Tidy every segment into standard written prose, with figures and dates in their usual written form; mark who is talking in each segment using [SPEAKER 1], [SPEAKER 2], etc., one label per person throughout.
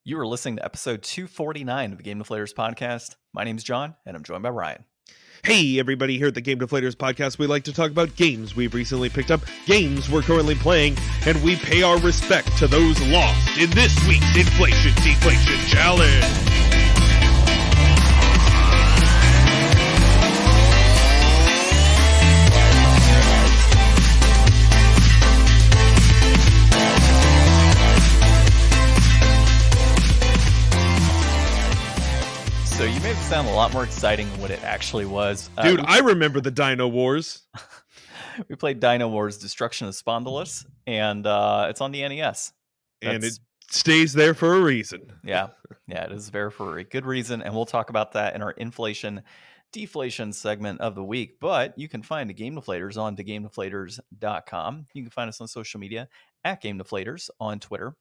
[SPEAKER 1] You are listening to episode 249 of the Game Deflators Podcast. My name's John, and I'm joined by Ryan.
[SPEAKER 2] Hey, everybody, here at the Game Deflators Podcast, we like to talk about games we've recently picked up, games we're currently playing, and we pay our respect to those lost in this week's Inflation Deflation Challenge.
[SPEAKER 1] So you made it sound a lot more exciting than what it actually was.
[SPEAKER 2] Dude, I remember the Dynowarz.
[SPEAKER 1] We played Dynowarz Destruction of Spondylus, and it's on the NES.
[SPEAKER 2] And it stays there for a reason.
[SPEAKER 1] Yeah, it is there for a good reason, and we'll talk about that in our Inflation Deflation segment of the week. But you can find the Game Deflators on thegamedeflators.com. You can find us on social media at Game Deflators on Twitter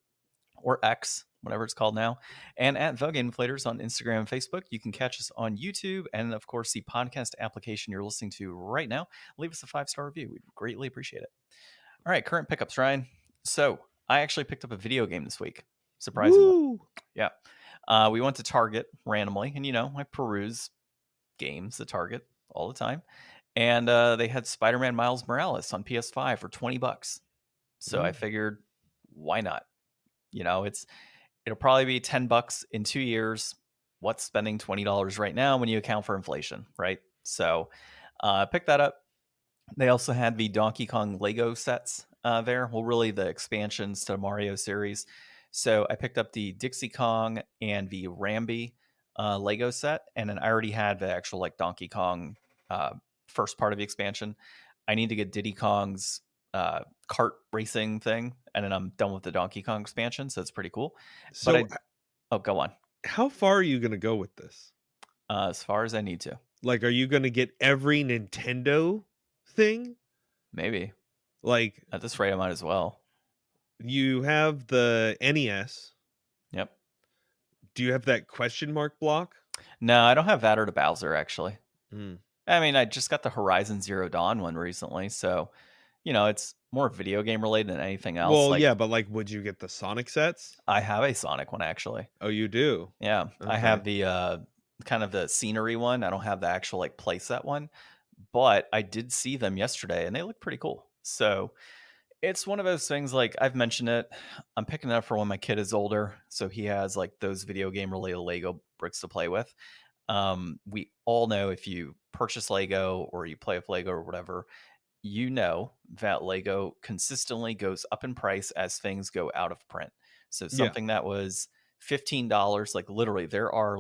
[SPEAKER 1] or X, whatever it's called now, and at The Game Deflators on Instagram and Facebook. You can catch us on YouTube and, of course, the podcast application you're listening to right now. Leave us a 5-star review. We'd greatly appreciate it. All right, current pickups, Ryan. So I actually picked up a video game this week, surprisingly.
[SPEAKER 2] Woo!
[SPEAKER 1] Yeah. We went to Target randomly, and, I peruse games at Target all the time. And they had Spider-Man Miles Morales on PS5 for $20. So I figured, why not? It'll probably be $10 in 2 years. What's spending $20 right now when you account for inflation, right? So pick that up. They also had the Donkey Kong Lego sets there. Well, really the expansions to the Mario series. So I picked up the Dixie Kong and the Rambi Lego set. And then I already had the actual Donkey Kong first part of the expansion. I need to get Diddy Kong's kart racing thing, and then I'm done with the Donkey Kong expansion, so it's pretty cool.
[SPEAKER 2] So,
[SPEAKER 1] go on.
[SPEAKER 2] How far are you going to go with this?
[SPEAKER 1] As far as I need to.
[SPEAKER 2] Are you going to get every Nintendo thing?
[SPEAKER 1] Maybe.
[SPEAKER 2] At
[SPEAKER 1] this rate, I might as well.
[SPEAKER 2] You have the NES.
[SPEAKER 1] Yep.
[SPEAKER 2] Do you have that question mark block?
[SPEAKER 1] No, I don't have that or the Bowser, actually. I mean, I just got the Horizon Zero Dawn one recently, so it's more video game related than anything else.
[SPEAKER 2] Well, yeah, but would you get the Sonic sets?
[SPEAKER 1] I have a Sonic one, actually.
[SPEAKER 2] Oh, you do?
[SPEAKER 1] Yeah.
[SPEAKER 2] Okay.
[SPEAKER 1] I have the kind of the scenery one. I don't have the actual playset one, but I did see them yesterday and they look pretty cool. So it's one of those things, I've mentioned it. I'm picking it up for when my kid is older, so he has those video game related Lego bricks to play with. We all know if you purchase Lego or you play with Lego or whatever, that Lego consistently goes up in price as things go out of print. So something that was $15, literally there are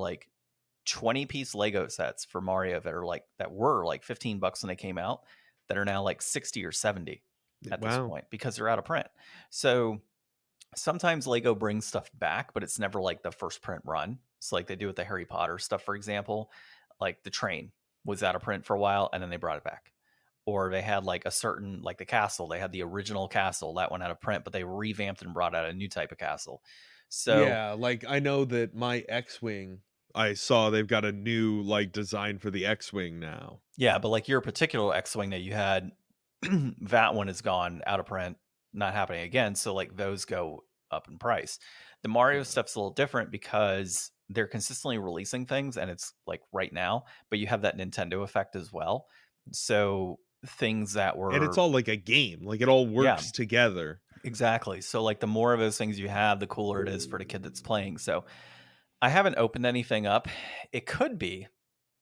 [SPEAKER 1] 20-piece Lego sets for Mario that are that were $15 when they came out that are now 60 or 70 at this point because they're out of print. So sometimes Lego brings stuff back, but it's never the first print run. So they do with the Harry Potter stuff, for example, the train was out of print for a while and then they brought it back. Or they had a certain, the castle, they had the original castle that went out of print, but they revamped and brought out a new type of castle. So
[SPEAKER 2] yeah, I know that my X-Wing, I saw they've got a new design for the X-Wing now.
[SPEAKER 1] Yeah, but your particular X-Wing that you had, that one is gone out of print, not happening again. So those go up in price. The Mario stuff's a little different because they're consistently releasing things and it's right now, but you have that Nintendo effect as well. So things that were,
[SPEAKER 2] and it's all a game, it all works together.
[SPEAKER 1] Exactly. So the more of those things you have, the cooler it is for the kid that's playing. So I haven't opened anything up. It could be,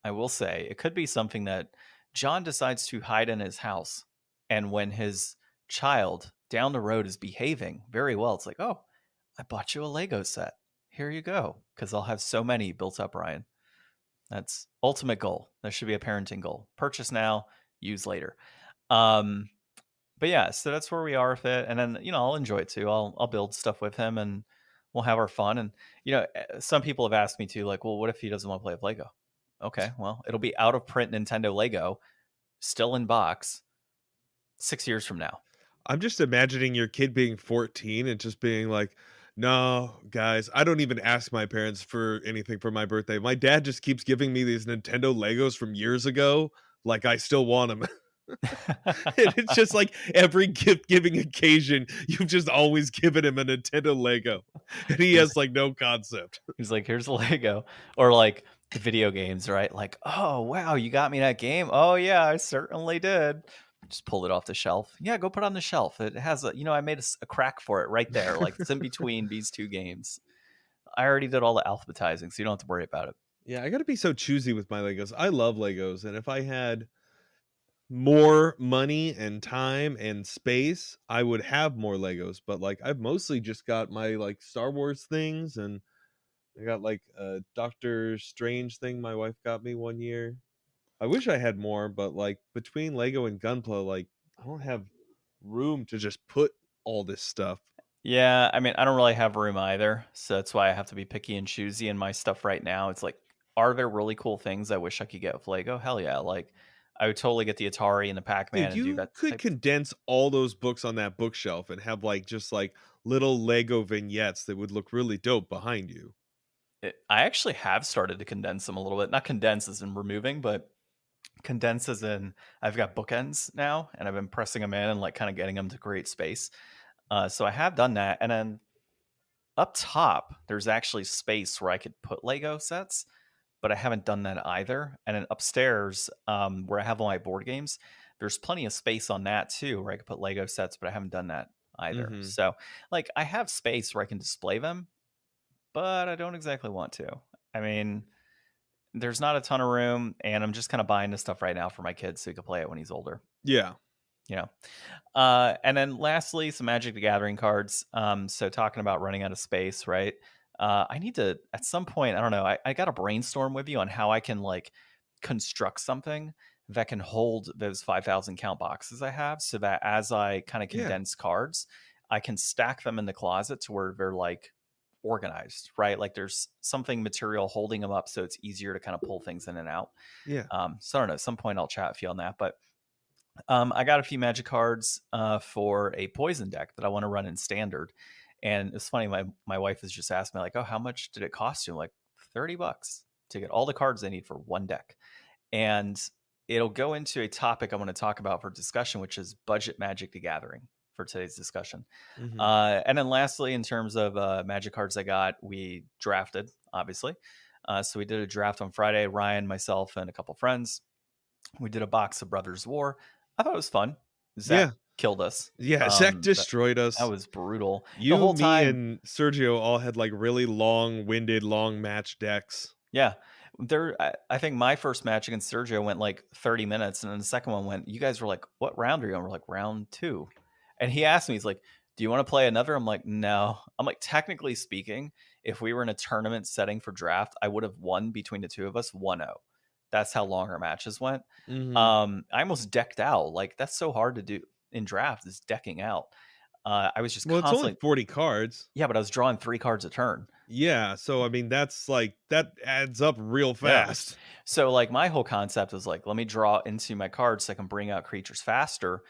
[SPEAKER 1] I will say, it could be something that John decides to hide in his house, and when his child down the road is behaving very well, it's oh, I bought you a Lego set, here you go, because I'll have so many built up, Ryan. That's ultimate goal. That should be a parenting goal. Purchase now, use later. But yeah, so that's where we are with it. And then, I'll enjoy it too. I'll build stuff with him and we'll have our fun. And, some people have asked me too, well, what if he doesn't want to play with Lego? Okay, well, it'll be out of print Nintendo Lego, still in box, 6 years from now.
[SPEAKER 2] I'm just imagining your kid being 14 and just being no, guys, I don't even ask my parents for anything for my birthday. My dad just keeps giving me these Nintendo Legos from years ago. I still want them. And it's just like every gift giving occasion, you've just always given him a Nintendo Lego. And he
[SPEAKER 1] he's,
[SPEAKER 2] has like no concept.
[SPEAKER 1] he's like, here's a Lego. Or like the video games, right? Like, oh, wow, you got me that game? Oh, yeah, I certainly did. Just pull it off the shelf. Yeah, go put it on the shelf. It has I made a crack for it right there. Like, it's in between these two games. I already did all the alphabetizing, so you don't have to worry about it.
[SPEAKER 2] Yeah, I got to be so choosy with my Legos. I love Legos. And if I had more money and time and space, I would have more Legos. But like, I've mostly just got my like Star Wars things, and I got like a Doctor Strange thing my wife got me one year. I wish I had more, but like between Lego and Gunpla, like I don't have room to just put all this stuff.
[SPEAKER 1] Yeah, I mean, I don't really have room either, so that's why I have to be picky and choosy in my stuff right now. It's like, are there really cool things I wish I could get with Lego? Hell yeah! Like, I would totally get the Atari and the Pac-Man
[SPEAKER 2] Dude,
[SPEAKER 1] and do
[SPEAKER 2] you
[SPEAKER 1] that
[SPEAKER 2] could
[SPEAKER 1] type.
[SPEAKER 2] condense all those books on that bookshelf and have like just like little Lego vignettes that would look really dope behind you.
[SPEAKER 1] I actually have started to condense them a little bit. Not condense as in removing, but condense as in I've got bookends now, and I've been pressing them in and like kind of getting them to create space. So I have done that, and then up top there's actually space where I could put Lego sets, but I haven't done that either. And then upstairs, where I have all my board games, there's plenty of space on that too, where I could put Lego sets, but I haven't done that either.
[SPEAKER 2] Mm-hmm.
[SPEAKER 1] So, like, I have space where I can display them, but I don't exactly want to. I mean, there's not a ton of room, and I'm just kind of buying this stuff right now for my kids so he can play it when he's older.
[SPEAKER 2] Yeah.
[SPEAKER 1] You know. And then lastly, some Magic the Gathering cards. So talking about running out of space, right? I need to at some point, I don't know, I got to brainstorm with you on how I can like construct something that can hold those 5,000 count boxes I have, so that as I kind of
[SPEAKER 2] Yeah.
[SPEAKER 1] condense cards, I can stack them in the closet to where they're like organized, right? Like there's something material holding them up, so it's easier to kind of pull things in and out.
[SPEAKER 2] Yeah.
[SPEAKER 1] So I don't know, at some point I'll chat with you on that, but I got a few magic cards for a poison deck that I want to run in standard. And it's funny, my wife has just asked me, like, oh, how much did it cost you? I'm like, $30 to get all the cards I need for one deck. And it'll go into a topic I want to talk about for discussion, which is budget Magic the Gathering for today's discussion.
[SPEAKER 2] Mm-hmm.
[SPEAKER 1] And then lastly, in terms of magic cards I got, we drafted, obviously. So we did a draft on Friday, Ryan, myself, and a couple friends. We did a box of Brothers War. I thought it was fun. Zach
[SPEAKER 2] Yeah.
[SPEAKER 1] killed us.
[SPEAKER 2] Yeah. Zach
[SPEAKER 1] That,
[SPEAKER 2] destroyed us.
[SPEAKER 1] that was brutal. The
[SPEAKER 2] You,
[SPEAKER 1] whole
[SPEAKER 2] me,
[SPEAKER 1] time,
[SPEAKER 2] and Sergio all had like really long-winded, long match decks.
[SPEAKER 1] yeah. I think my first match against Sergio went like 30 minutes, and then the second one went. You guys were like, "What round are you on?" We're like, "Round 2." And he asked me, he's like, "Do you want to play another?" I'm like, "No." I'm like, technically speaking, if we were in a tournament setting for draft, I would have won between the two of us 1-0. That's how long our matches went.
[SPEAKER 2] Mm-hmm.
[SPEAKER 1] I almost decked out. Like that's so hard to do in draft, is decking out. I was just
[SPEAKER 2] Well, it's only
[SPEAKER 1] constantly,
[SPEAKER 2] 40 cards.
[SPEAKER 1] yeah, but I was drawing 3 cards a turn.
[SPEAKER 2] Yeah. So, I mean, that's like, that adds up real
[SPEAKER 1] Yeah.
[SPEAKER 2] fast.
[SPEAKER 1] So like my whole concept was like, let me draw into my cards so I can bring out creatures faster.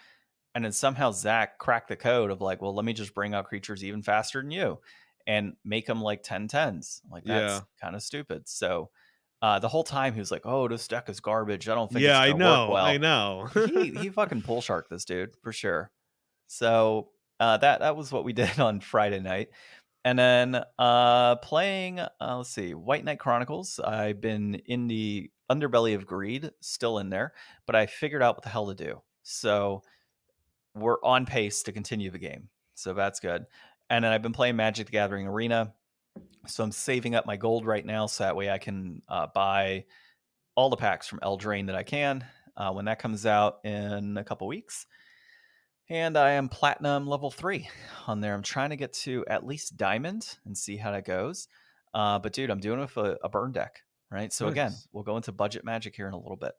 [SPEAKER 1] And then somehow Zach cracked the code of like, well, let me just bring out creatures even faster than you and make them like 10/10s. Like that's
[SPEAKER 2] Yeah.
[SPEAKER 1] kind of stupid. So the whole time he was like, oh, this deck is garbage. I don't think
[SPEAKER 2] Yeah,
[SPEAKER 1] it's
[SPEAKER 2] I
[SPEAKER 1] gonna work
[SPEAKER 2] know.
[SPEAKER 1] well.
[SPEAKER 2] I know.
[SPEAKER 1] he fucking pull sharked this dude for sure. So that was what we did on Friday night. And then playing, let's see, White Knight Chronicles. I've been in the underbelly of greed, still in there, but I figured out what the hell to do. So we're on pace to continue the game. So that's good. And then I've been playing Magic the Gathering Arena. So I'm saving up my gold right now so that way I can buy all the packs from Eldraine that I can when that comes out in a couple weeks. And I am platinum level 3 on there. I'm trying to get to at least diamond and see how that goes. But dude, I'm doing it with a burn deck, right? So again,
[SPEAKER 2] Nice.
[SPEAKER 1] we'll go into budget magic here in a little bit.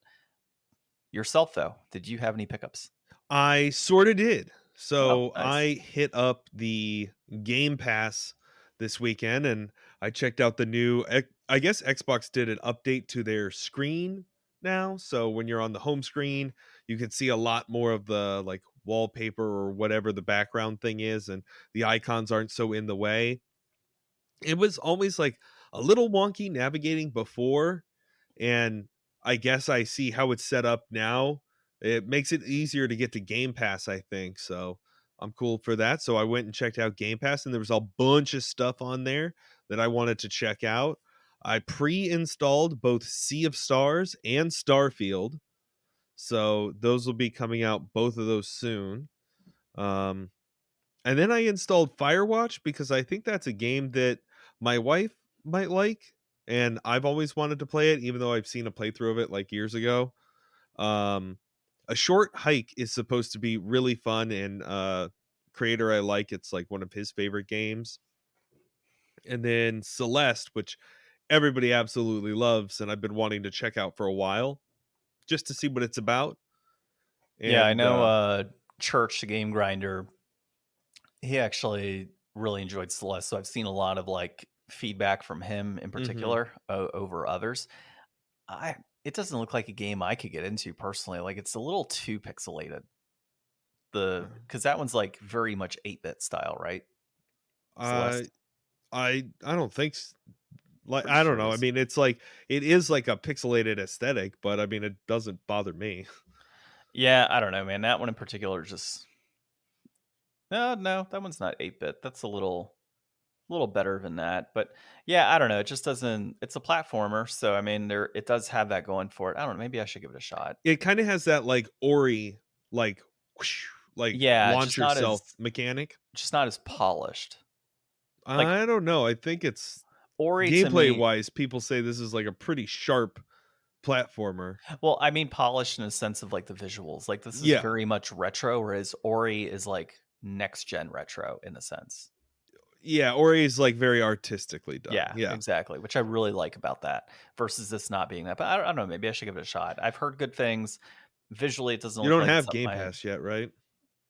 [SPEAKER 1] Yourself though, did you have any pickups?
[SPEAKER 2] I sort of did. So
[SPEAKER 1] Nice.
[SPEAKER 2] I hit up the Game Pass this weekend, and I checked out the new, I guess Xbox did an update to their screen now. So when you're on the home screen, you can see a lot more of the like wallpaper or whatever the background thing is, and the icons aren't so in the way. It was always like a little wonky navigating before, and I guess I see how it's set up now. It makes it easier to get to Game Pass, I think. So I'm cool for that. So I went and checked out Game Pass, and there was a bunch of stuff on there that I wanted to check out. I pre-installed both Sea of Stars and Starfield. So those will be coming out, both of those soon. Um, and then I installed Firewatch because I think that's a game that my wife might like. And I've always wanted to play it, even though I've seen a playthrough of it like years ago. Um, a short hike is supposed to be really fun, and creator I like, it's like one of his favorite games. And then Celeste, which everybody absolutely loves, and I've been wanting to check out for a while just to see what it's about.
[SPEAKER 1] Yeah, I
[SPEAKER 2] And
[SPEAKER 1] know Church, the game grinder, he actually really enjoyed Celeste. So I've seen a lot of like feedback from him in
[SPEAKER 2] mhm.
[SPEAKER 1] particular over others. It doesn't look like a game I could get into personally. Like it's a little too pixelated. Because that one's like very much 8-bit style, right?
[SPEAKER 2] I
[SPEAKER 1] Celeste.
[SPEAKER 2] I don't think like,
[SPEAKER 1] Pretty
[SPEAKER 2] I don't
[SPEAKER 1] sure it
[SPEAKER 2] know. I
[SPEAKER 1] is.
[SPEAKER 2] mean, it's like it is like a pixelated aesthetic, but I mean, it doesn't bother me.
[SPEAKER 1] Yeah, I don't know, man. That one in particular just no, that one's not 8-bit. That's a little better than that. But yeah, I don't know. It just doesn't. It's a platformer, so I mean, it does have that going for it. I don't know. Maybe I should give it a shot.
[SPEAKER 2] It kind of has that like Ori, like whoosh, like
[SPEAKER 1] Yeah,
[SPEAKER 2] launch yourself mechanic.
[SPEAKER 1] just not as polished. Like
[SPEAKER 2] I don't know. I think it's
[SPEAKER 1] Ori to
[SPEAKER 2] gameplay
[SPEAKER 1] me.
[SPEAKER 2] wise, people say this is like a pretty sharp platformer.
[SPEAKER 1] Well, I mean polished in a sense of like the visuals. Like this is
[SPEAKER 2] Yeah.
[SPEAKER 1] very much retro, whereas Ori is like next gen retro in a sense.
[SPEAKER 2] Yeah, Ori is like very artistically done.
[SPEAKER 1] Yeah,
[SPEAKER 2] Yeah.
[SPEAKER 1] exactly. Which I really like about that versus this not being that. But I don't know. Maybe I should give it a shot. I've heard good things. Visually, it doesn't
[SPEAKER 2] You
[SPEAKER 1] look
[SPEAKER 2] don't
[SPEAKER 1] like it's
[SPEAKER 2] have
[SPEAKER 1] up
[SPEAKER 2] Game
[SPEAKER 1] my.
[SPEAKER 2] Pass yet, right?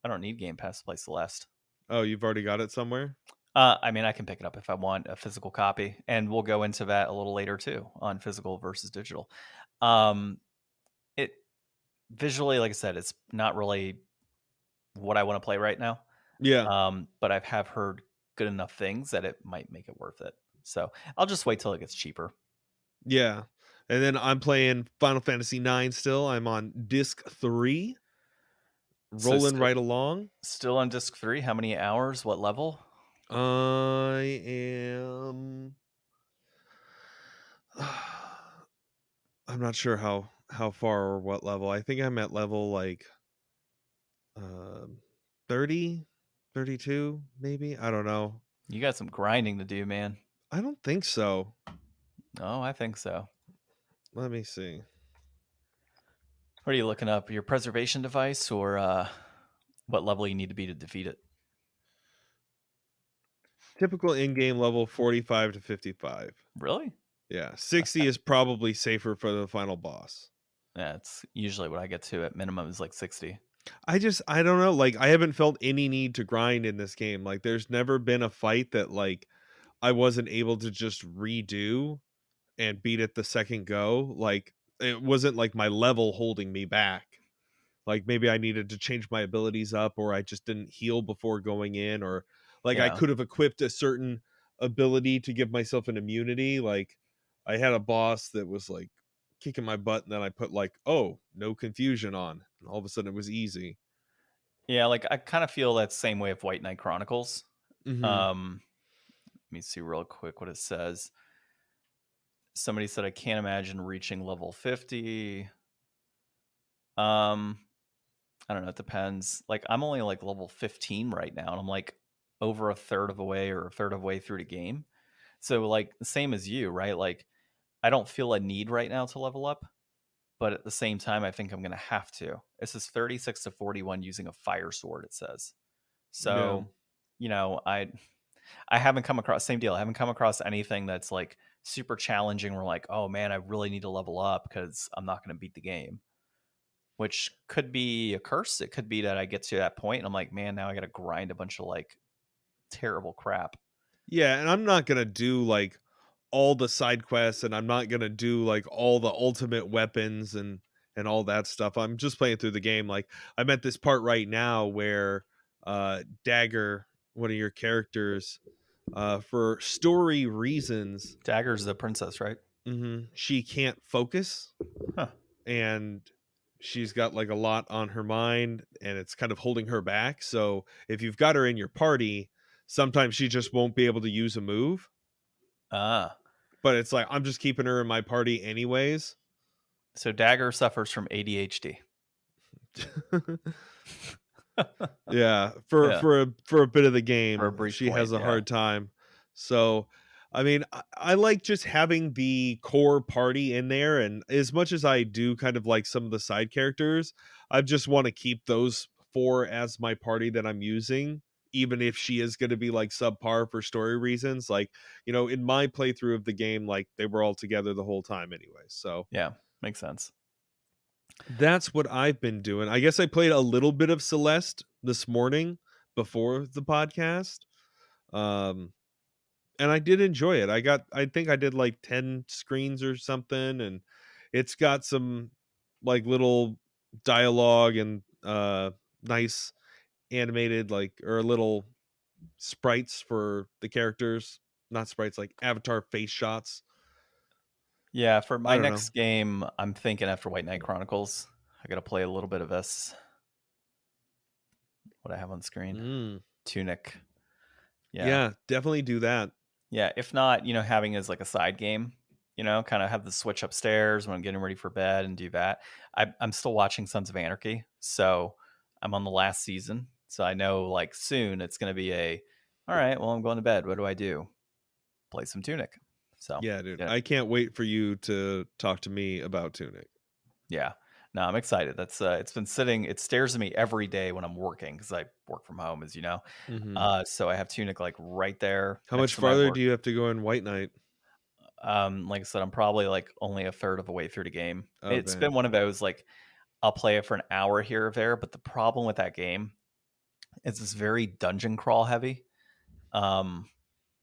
[SPEAKER 1] I don't need Game Pass to play Celeste.
[SPEAKER 2] Oh, you've already got it somewhere?
[SPEAKER 1] I mean, I can pick it up if I want a physical copy, and we'll go into that a little later too on physical versus digital. Um, it visually, like I said, it's not really what I want to play right now.
[SPEAKER 2] Yeah.
[SPEAKER 1] But I have heard good enough things that it might make it worth it. So I'll just wait till it gets cheaper.
[SPEAKER 2] Yeah. And then I'm playing Final Fantasy 9 still. I'm on disc 3,
[SPEAKER 1] So
[SPEAKER 2] rolling right along.
[SPEAKER 1] still on disc 3. How many hours? What level?
[SPEAKER 2] I am I'm not sure how far or what level. I think I'm at level like um 30, 32 maybe. I don't know.
[SPEAKER 1] You got some grinding to do, man.
[SPEAKER 2] I don't think so.
[SPEAKER 1] Oh, I think so.
[SPEAKER 2] Let me see.
[SPEAKER 1] What are you looking up? Your preservation device or what level you need to be to defeat it?
[SPEAKER 2] Typical in-game level 45 to 55.
[SPEAKER 1] Really?
[SPEAKER 2] Yeah, 60 is probably safer for the final boss.
[SPEAKER 1] Yeah, it's usually what I get to at minimum is like 60.
[SPEAKER 2] I don't know, like I haven't felt any need to grind in this game. Like there's never been a fight that like I wasn't able to just redo and beat it the second go. Like it wasn't like my level holding me back. Like maybe I needed to change my abilities up, or I just didn't heal before going in, or like I
[SPEAKER 1] Yeah.
[SPEAKER 2] could have equipped a certain ability to give myself an immunity. Like I had a boss that was like kicking my butt, and then I put like, oh, no confusion on, and all of a sudden it was easy.
[SPEAKER 1] Yeah, like I kind of feel that same way of White Knight Chronicles.
[SPEAKER 2] Hmm.
[SPEAKER 1] Um, let me see real quick what it says. Somebody said I can't imagine reaching level 50. Um, I don't know, it depends. Like I'm only like level 15 right now, and I'm like over a third of the way or a third of the way through the game. So like the same as you, right? Like I don't feel a need right now to level up, but at the same time, I think I'm gonna have to. This is 36 to 41 using a fire sword, it says.
[SPEAKER 2] Yeah.
[SPEAKER 1] So, I haven't come across same deal. I haven't come across anything that's like super challenging. We're like, oh man, I really need to level up because I'm not gonna beat the game. Which could be a curse. It could be that I get to that point and I'm like, man, now I gotta grind a bunch of like terrible crap.
[SPEAKER 2] Yeah, and I'm not gonna do like all the side quests, and I'm not gonna do like all the ultimate weapons and all that stuff. I'm just playing through the game. Like I'm at this part right now where Dagger, one of your characters, for story reasons,
[SPEAKER 1] Dagger's the princess, right?
[SPEAKER 2] she can't focus,
[SPEAKER 1] Huh.
[SPEAKER 2] and she's got like a lot on her mind and it's kind of holding her back. So if you've got her in your party, sometimes she just won't be able to use a move.
[SPEAKER 1] Ah.
[SPEAKER 2] But it's like I'm just keeping her in my party anyways.
[SPEAKER 1] So Dagger suffers from ADHD.
[SPEAKER 2] Yeah,
[SPEAKER 1] Yeah.
[SPEAKER 2] for a bit of the
[SPEAKER 1] For a
[SPEAKER 2] game,
[SPEAKER 1] brief
[SPEAKER 2] she
[SPEAKER 1] point,
[SPEAKER 2] has a
[SPEAKER 1] yeah.
[SPEAKER 2] hard time. So, I mean, I like just having the core party in there, and as much as I do kind of like some of the side characters, I just want to keep those four as my party that I'm using, even if she is going to be like subpar for story reasons. Like, in my playthrough of the game, like they were all together the whole time anyway. So,
[SPEAKER 1] Yeah, makes sense.
[SPEAKER 2] that's what I've been doing. I guess I played a little bit of Celeste this morning before the podcast. Um and I did enjoy it. I think I did like 10 screens or something, and it's got some like little dialogue and nice animated like or little sprites for the characters. Not sprites, like avatar face shots.
[SPEAKER 1] Yeah, for
[SPEAKER 2] I
[SPEAKER 1] my
[SPEAKER 2] don't know.
[SPEAKER 1] next game, I'm thinking after White Knight Chronicles, I got to play a little bit of this. What I have on screen,
[SPEAKER 2] Mm.
[SPEAKER 1] Tunic. Yeah,
[SPEAKER 2] Yeah, definitely do that.
[SPEAKER 1] yeah. If not, having it as like a side game, kind of have the switch upstairs when I'm getting ready for bed and do that. I'm still watching Sons of Anarchy, so I'm on the last season, so I know like soon it's going to be all right. Well, I'm going to bed. What do I do? Play some Tunic. So
[SPEAKER 2] Yeah, dude.
[SPEAKER 1] yeah,
[SPEAKER 2] I can't wait for you to talk to me about Tunic.
[SPEAKER 1] yeah. No, I'm excited. That's it's been sitting. It stares at me every day when I'm working because I work from home, as you know.
[SPEAKER 2] Hmm.
[SPEAKER 1] So I have Tunic like right there
[SPEAKER 2] How
[SPEAKER 1] next
[SPEAKER 2] much
[SPEAKER 1] to my
[SPEAKER 2] farther do
[SPEAKER 1] work.
[SPEAKER 2] you have to go in White Knight?
[SPEAKER 1] Like I said, I'm probably like only a third of the way through the game.
[SPEAKER 2] Oh,
[SPEAKER 1] It's
[SPEAKER 2] dang.
[SPEAKER 1] been one of those like I'll play it for an hour here or there, but the problem with that game is it's very dungeon crawl heavy. Um,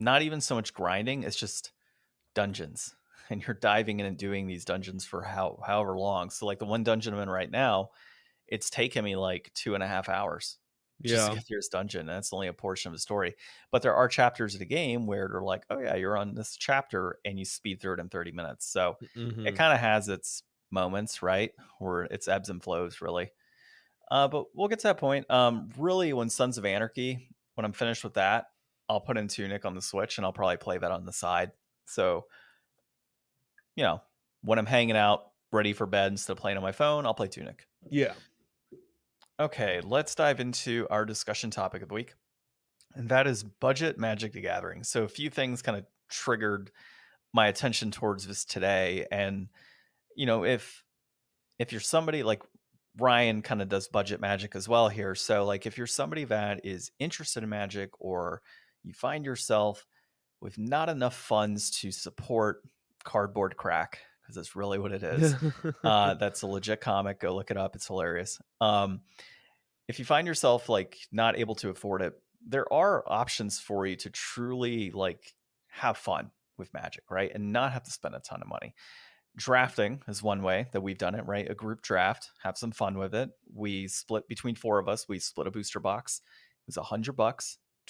[SPEAKER 1] Not even so much grinding; it's just dungeons, and you're diving in and doing these dungeons for however long. So like the one dungeon I'm in right now, it's taken me like 2.5 hours just to
[SPEAKER 2] Yeah.
[SPEAKER 1] get through this dungeon. And that's only a portion of the story. But there are chapters of the game where they're like, oh yeah, you're on this chapter and you speed through it in 30 minutes. So it
[SPEAKER 2] Hmm.
[SPEAKER 1] kind of has its moments, right? Where it's ebbs and flows, really. But we'll get to that point. Really, when Sons of Anarchy, when I'm finished with that, I'll put in Tunic on the Switch and I'll probably play that on the side. So, you know, when I'm hanging out, ready for bed instead of playing on my phone, I'll play Tunic.
[SPEAKER 2] Yeah.
[SPEAKER 1] Okay, let's dive into our discussion topic of the week, and that is budget Magic the Gathering. So, a few things kind of triggered my attention towards this today, and if you're somebody like Ryan, kind of does budget Magic as well here. So, like, if you're somebody that is interested in Magic, or you find yourself with not enough funds to support Cardboard Crack, because that's really what it is. That's a legit comic. Go look it up. It's hilarious. If you find yourself like not able to afford it, there are options for you to truly like have fun with Magic, right? And not have to spend a ton of money. Drafting is one way that we've done it, right? A group draft, have some fun with it. We split between four of us. We split a booster box. It was $100,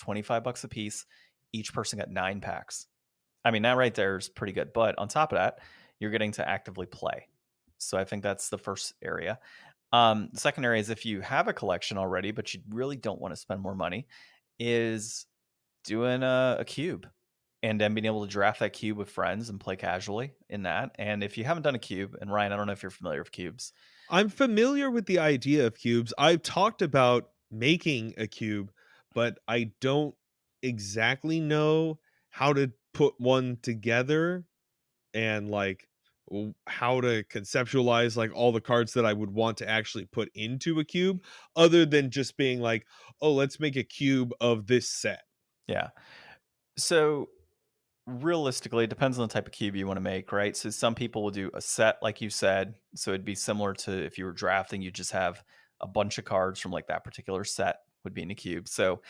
[SPEAKER 1] $25 a piece. Each person got 9 packs. I mean, that right there is pretty good. But on top of that, you're getting to actively play. So I think that's the first area. The second area is if you have a collection already, but you really don't want to spend more money, is doing a cube and then being able to draft that cube with friends and play casually in that. And if you haven't done a cube, and Ryan, I don't know if you're familiar with cubes.
[SPEAKER 2] I'm familiar with the idea of cubes. I've talked about making a cube, but I don't exactly know how to put one together and like how to conceptualize like all the cards that I would want to actually put into a cube other than just being like, "Oh, let's make a cube of this set."
[SPEAKER 1] Yeah. So realistically, it depends on the type of cube you want to make, right? So some people will do a set, like you said. So it'd be similar to if you were drafting, you just have a bunch of cards from like that particular set would be in a cube. So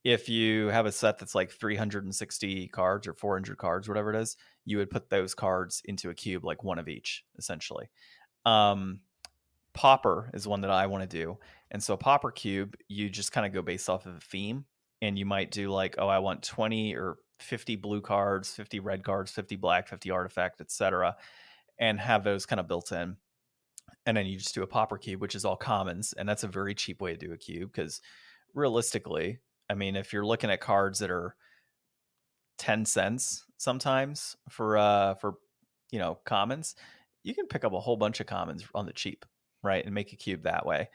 [SPEAKER 1] if you have a set that's like 360 cards or 400 cards, whatever it is, you would put those cards into a cube, like one of each, essentially. Um, Popper is one that I want to do. And so Popper Cube, you just kind of go based off of a theme. And you might do like, oh, I want 20 or 50 blue cards, 50 red cards, 50 black, 50 artifact, etc., and have those kind of built in. and then you just do a pauper cube, which is all commons, and that's a very cheap way to do a cube because realistically, I mean, if you're looking at cards that are 10 cents sometimes for commons, you can pick up a whole bunch of commons on the cheap, right, and make a cube that way.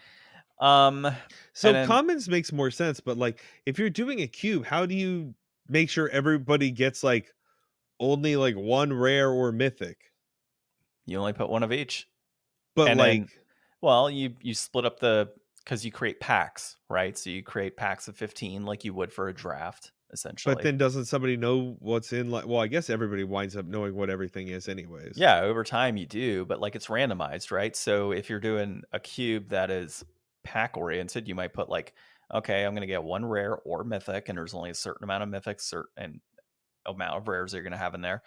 [SPEAKER 1] And
[SPEAKER 2] So
[SPEAKER 1] then
[SPEAKER 2] commons makes more sense, but like if you're doing a cube, how do you make sure everybody gets like only like one rare or mythic?
[SPEAKER 1] you only put one of each.
[SPEAKER 2] But
[SPEAKER 1] And
[SPEAKER 2] like
[SPEAKER 1] then, well, you split up because you create packs, right? So you create packs of 15 like you would for a draft,
[SPEAKER 2] but
[SPEAKER 1] essentially.
[SPEAKER 2] then doesn't somebody know what's in like well, I guess everybody winds up knowing what everything is anyways.
[SPEAKER 1] Yeah, over time you do, but like it's randomized, right? So if you're doing a cube that is pack oriented, you might put like, okay, I'm going to get one rare or mythic, and there's only a certain amount of mythics, certain amount of rares that you're going to have in there.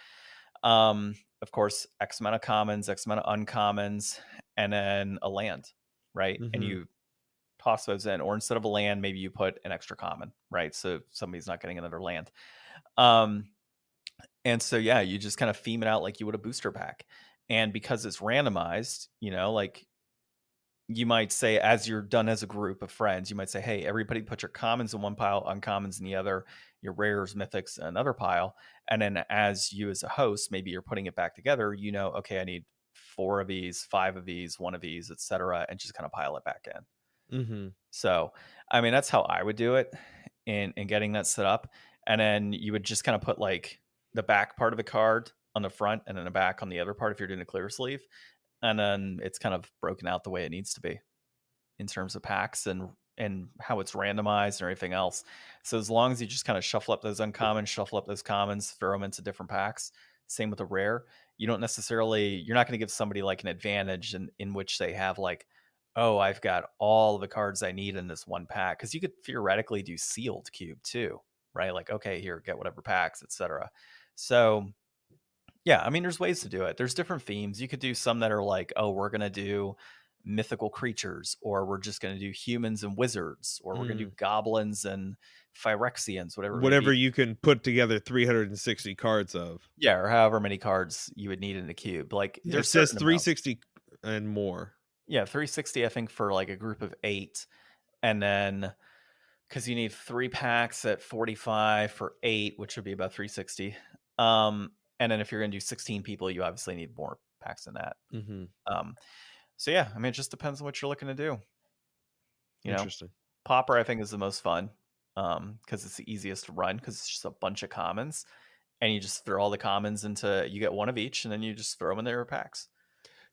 [SPEAKER 1] Of course, X amount of commons, X amount of uncommons, and then a land, right? And
[SPEAKER 2] Mhm.
[SPEAKER 1] you toss those in, or instead of a land, maybe you put an extra common, right? So somebody's not getting another land. Um, and so, yeah, you just kind of theme it out like you would a booster pack. And because it's randomized, like you might say, as you're done as a group of friends, you might say, hey, everybody put your commons in one pile, uncommons in the other, your rares, mythics in another pile. And then as you as a host, maybe you're putting it back together, okay, I need 4 of these, 5 of these, 1 of these, etc., and just kind of pile it back in.
[SPEAKER 2] Mhm.
[SPEAKER 1] So, I mean, that's how I would do it in getting that set up. And then you would just kind of put like the back part of the card on the front and then the back on the other part if you're doing a clear sleeve. And then it's kind of broken out the way it needs to be in terms of packs and how it's randomized and everything else. So as long as you just kind of shuffle up those uncommons, shuffle up those commons, throw them into different packs. Same with the rare. You're not going to give somebody like an advantage in which they have like, oh, I've got all the cards I need in this one pack. Because you could theoretically do sealed cube too, right? Like, okay, here, get whatever packs, etc. So yeah, I mean, there's ways to do it. There's different themes. You could do some that are like, oh, we're going to do mythical creatures, or we're just going to do humans and wizards, or we're going to do
[SPEAKER 2] Mm.
[SPEAKER 1] goblins and Phyrexians, whatever it may
[SPEAKER 2] Whatever
[SPEAKER 1] be.
[SPEAKER 2] you can put together 360 cards of.
[SPEAKER 1] Yeah, or however many cards you would need in a cube. Like
[SPEAKER 2] Yeah, it
[SPEAKER 1] there's
[SPEAKER 2] says
[SPEAKER 1] certain amounts.
[SPEAKER 2] 360 and more.
[SPEAKER 1] Yeah, 360, I think, for like a group of 8. And then because you need 3 packs at 45 for 8, which would be about 360. And then if you're going to do 16 people, you obviously need more packs than that.
[SPEAKER 2] Mhm.
[SPEAKER 1] Um, So yeah, I mean, it just depends on what you're looking to do. You know,
[SPEAKER 2] Interesting.
[SPEAKER 1] Popper I think is the most fun because it's the easiest to run because it's just a bunch of commons, and you just throw all the commons into. You get one of each, and then you just throw them in their packs.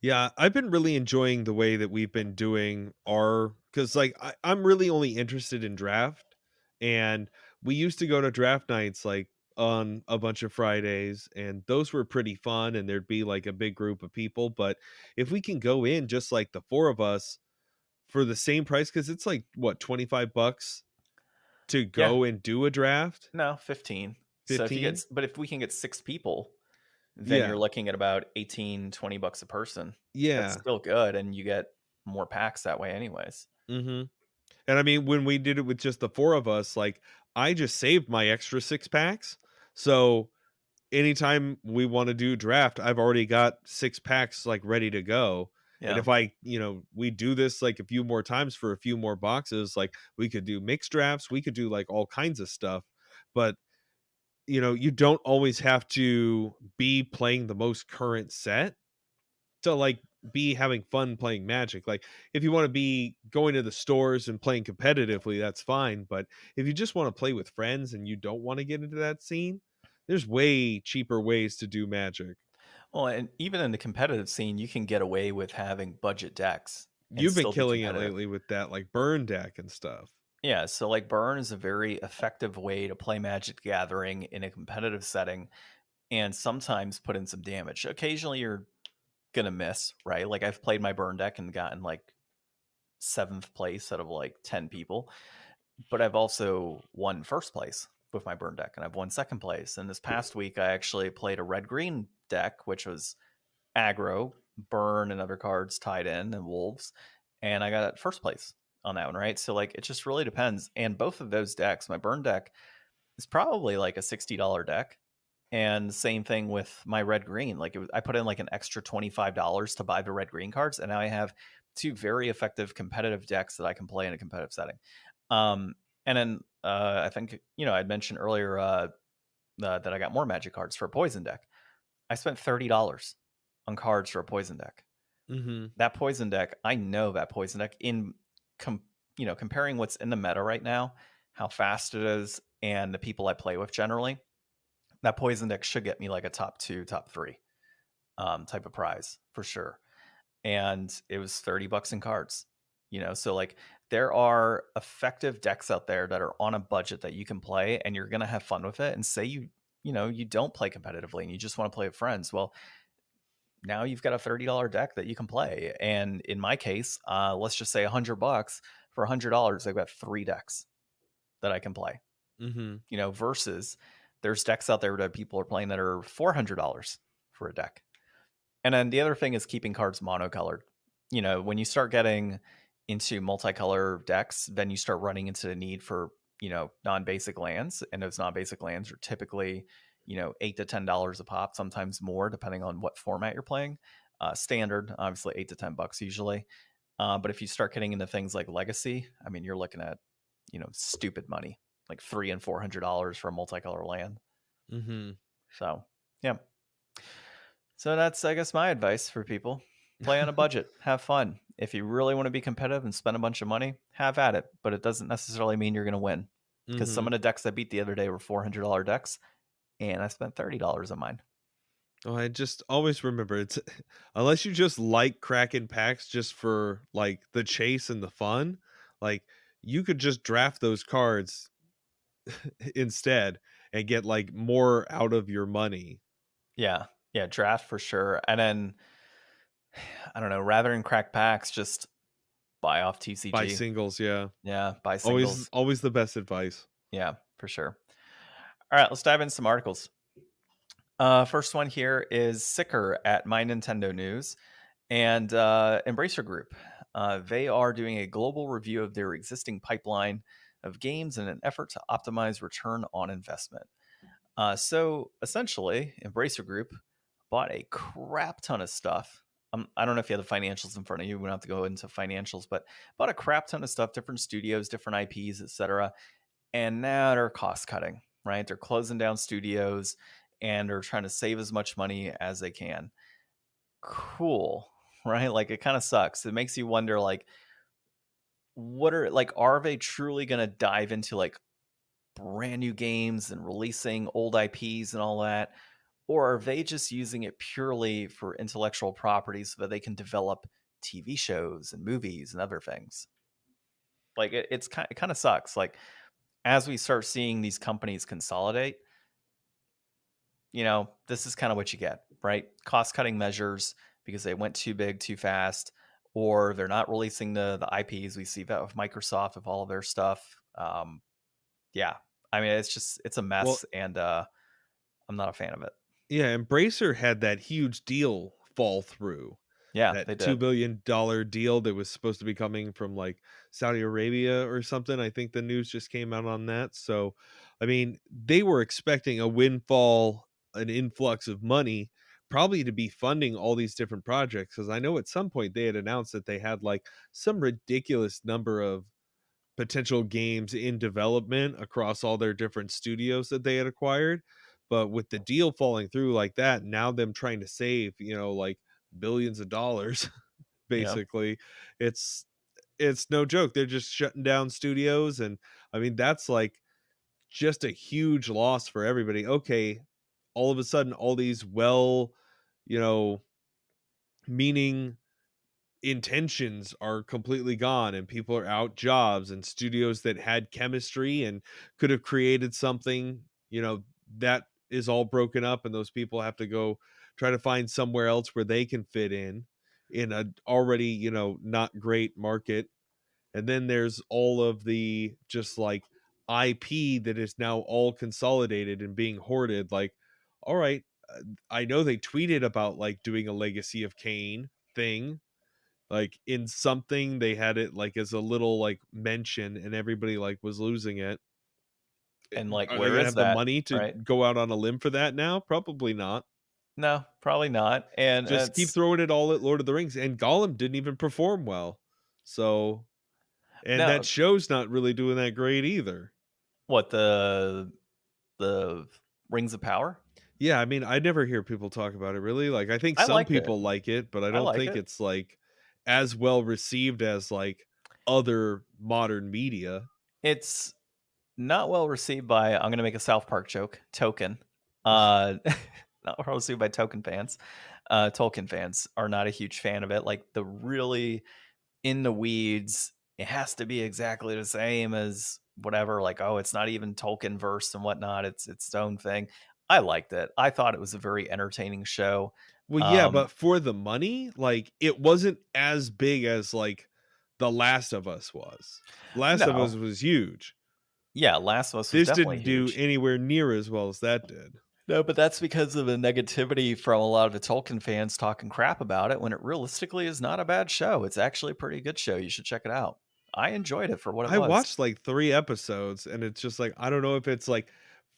[SPEAKER 2] Yeah, I've been really enjoying the way that we've been doing our because like I'm really only interested in draft, and we used to go to draft nights like on a bunch of Fridays, and those were pretty fun, and there'd be like a big group of people. But if we can go in just like the 4 of us for the same price, because it's like what $25 to
[SPEAKER 1] Yeah,
[SPEAKER 2] go and do a draft,
[SPEAKER 1] no, 15. So
[SPEAKER 2] $15.
[SPEAKER 1] but if we can get 6 people, then you're
[SPEAKER 2] Yeah,
[SPEAKER 1] looking at about 18, $20 a person. That's
[SPEAKER 2] yeah.
[SPEAKER 1] still good, and you get more packs that way, anyways.
[SPEAKER 2] Mm-hmm. And I mean, when we did it with just the 4 of us, like I just saved my extra 6 packs. So anytime we want to do draft, I've already got 6 packs like ready to go. And
[SPEAKER 1] Yeah.
[SPEAKER 2] if we do this like a few more times for a few more boxes, like we could do mixed drafts, we could do like all kinds of stuff. But you don't always have to be playing the most current set to like be having fun playing Magic. Like if you want to be going to the stores and playing competitively, that's fine. But if you just want to play with friends and you don't want to get into that scene, there's way cheaper ways to do Magic.
[SPEAKER 1] Well, and even in the competitive scene, you can get away with having budget decks and
[SPEAKER 2] You've been
[SPEAKER 1] still be
[SPEAKER 2] killing it
[SPEAKER 1] competitive.
[SPEAKER 2] lately with that like burn deck and stuff.
[SPEAKER 1] Yeah, so like Burn is a very effective way to play Magic the Gathering in a competitive setting and sometimes put in some damage. Occasionally you're gonna miss, right? Like I've played my Burn deck and gotten like 7th place out of like 10 people, but I've also won first place with my Burn deck and I've won second place. And this past week I actually played a red-green deck, which was aggro, Burn and other cards tied in and wolves, and I got first place on that one, right? So like it just really depends. And both of those decks, my Burn deck is probably like a $60 deck, And same thing with my red green. Like I put in like an extra $25 to buy the red green cards, and now I have two very effective competitive decks that I can play in a competitive setting. And then I think I'd mentioned earlier that I got more magic cards for a poison deck. I spent $30 on cards for a poison deck.
[SPEAKER 2] Mm-hmm.
[SPEAKER 1] That poison deck, I know that poison deck comparing what's in the meta right now, how fast it is, and the people I play with generally, that poison deck should get me like a top 2, top 3 type of prize for sure. And it was $30 in cards. So like there are effective decks out there that are on a budget that you can play and you're gonna have fun with it. And say you don't play competitively and you just want to play with friends. Well, now you've got a $30 deck that you can play. And in my case, let's just say $100 for $100, I've got 3 decks that I can play.
[SPEAKER 2] Mm-hmm.
[SPEAKER 1] Versus there's decks out there that people are playing that are $400 for a deck. And then the other thing is keeping cards monocolored. When you start getting into multicolor decks, then you start running into the need for, non-basic lands. And those non-basic lands are typically, $8 to $10 a pop, sometimes more, depending on what format you're playing. Standard, obviously $8 to $10 usually. But if you start getting into things like Legacy, I mean, you're looking at, stupid money, like $300 and $400 for a multicolor land.
[SPEAKER 2] Mm-hmm.
[SPEAKER 1] So, yeah. So that's, I guess, my advice for people. Play on a budget. Have fun. If you really want to be competitive and spend a bunch of money, have at it. But it doesn't necessarily mean you're going to win. Because some
[SPEAKER 2] Mm-hmm.
[SPEAKER 1] of the decks I beat the other day were $400 decks, and I spent $30 on mine.
[SPEAKER 2] Oh, I just always remember it's unless you just like cracking packs just for like the chase and the fun, like you could just draft those cards instead and get like more out of your money.
[SPEAKER 1] Yeah. Yeah. Draft for sure. And then, I don't know, rather than crack packs, just buy off
[SPEAKER 2] Buy
[SPEAKER 1] TCG.
[SPEAKER 2] singles, yeah.
[SPEAKER 1] Yeah. Buy
[SPEAKER 2] Always
[SPEAKER 1] singles.
[SPEAKER 2] always the best advice.
[SPEAKER 1] Yeah, for sure. All right. Let's dive into some articles. First one here is Sicker at My Nintendo News and Embracer Group. They are doing a global review of their existing pipeline of games in an effort to optimize return on investment. So essentially, Embracer Group bought a crap ton of stuff. I don't know if you have the financials in front of you. We don't have to go into financials, but bought a crap ton of stuff, different studios, different IPs, etc. And now they're cost cutting, right? They're closing down studios and they're trying to save as much money as they can. Cool, right? Like it kind of sucks. It makes you wonder, like, are they truly going to dive into like brand new games and releasing old IPs and all that? Or are they just using it purely for intellectual property so that they can develop TV shows and movies and other things? Like it kind of sucks. Like as we start seeing these companies consolidate, this is kind of what you get, right? Cost cutting measures because they went too big too fast, or they're not releasing the IPs. We see that with Microsoft with all of their stuff. Yeah, I mean it's a
[SPEAKER 2] Well,
[SPEAKER 1] mess, and I'm not a fan of it.
[SPEAKER 2] yeah, Embracer had that huge deal fall through.
[SPEAKER 1] Yeah,
[SPEAKER 2] That
[SPEAKER 1] they
[SPEAKER 2] $2
[SPEAKER 1] did.
[SPEAKER 2] billion deal that was supposed to be coming from like Saudi Arabia or something. I think the news just came out on that. So, I mean, they were expecting a windfall, an influx of money, probably to be funding all these different projects. Because I know at some point they had announced that they had like some ridiculous number of potential games in development across all their different studios that they had acquired. But with the deal falling through like that, now them trying to save, like billions of dollars,
[SPEAKER 1] Yeah,
[SPEAKER 2] basically, it's it's no joke. They're just shutting down studios. And I mean, that's like just a huge loss for everybody. Okay, all of a sudden, all these you know, meaning intentions are completely gone and people are out jobs, and studios that had chemistry and could have created something, that is all broken up, and those people have to go try to find somewhere else where they can fit in a already, not great market. And then there's all of the just like IP that is now all consolidated and being hoarded. Like, all right, I know they tweeted about like doing a Legacy of Kane thing, like in something they had it like as a little like mention, and everybody like was losing it.
[SPEAKER 1] And like,
[SPEAKER 2] Are they
[SPEAKER 1] where
[SPEAKER 2] gonna
[SPEAKER 1] is
[SPEAKER 2] have the
[SPEAKER 1] that?
[SPEAKER 2] money to
[SPEAKER 1] Right?
[SPEAKER 2] go out on a limb for that now? Probably not.
[SPEAKER 1] No, probably not. And
[SPEAKER 2] Just keep
[SPEAKER 1] it's
[SPEAKER 2] throwing it all at Lord of the Rings, and Gollum didn't even perform well. So, and that
[SPEAKER 1] no,
[SPEAKER 2] show's not really doing that great either.
[SPEAKER 1] what the Rings of Power?
[SPEAKER 2] Yeah, I mean, I never hear people talk about it really. Like, I think
[SPEAKER 1] I
[SPEAKER 2] some
[SPEAKER 1] liked it.
[SPEAKER 2] people like it, but I
[SPEAKER 1] I
[SPEAKER 2] don't
[SPEAKER 1] like
[SPEAKER 2] think
[SPEAKER 1] it.
[SPEAKER 2] it's like as well received as like other modern media.
[SPEAKER 1] It's not well received by, I'm gonna make a South Park joke, Token. Uh not well received by Token fans. Tolkien fans are not a huge fan of it. Like the really in the weeds, it has to be exactly the same as whatever, like, oh, it's not even Tolkien verse and whatnot. It's its own thing. I liked it. I thought it was a very entertaining show.
[SPEAKER 2] Well, yeah,
[SPEAKER 1] Um,
[SPEAKER 2] but for the money, like it wasn't as big as like The Last of Us was. Last of Us
[SPEAKER 1] no.
[SPEAKER 2] was huge.
[SPEAKER 1] Yeah, Last of Us was
[SPEAKER 2] This
[SPEAKER 1] definitely
[SPEAKER 2] didn't do
[SPEAKER 1] huge.
[SPEAKER 2] anywhere near as well as that did.
[SPEAKER 1] No, but that's because of the negativity from a lot of the Tolkien fans talking crap about it when it realistically is not a bad show. It's actually a pretty good show. You should check it out. I enjoyed it for what it
[SPEAKER 2] I
[SPEAKER 1] was.
[SPEAKER 2] watched like 3 episodes and it's just like I don't know if it's like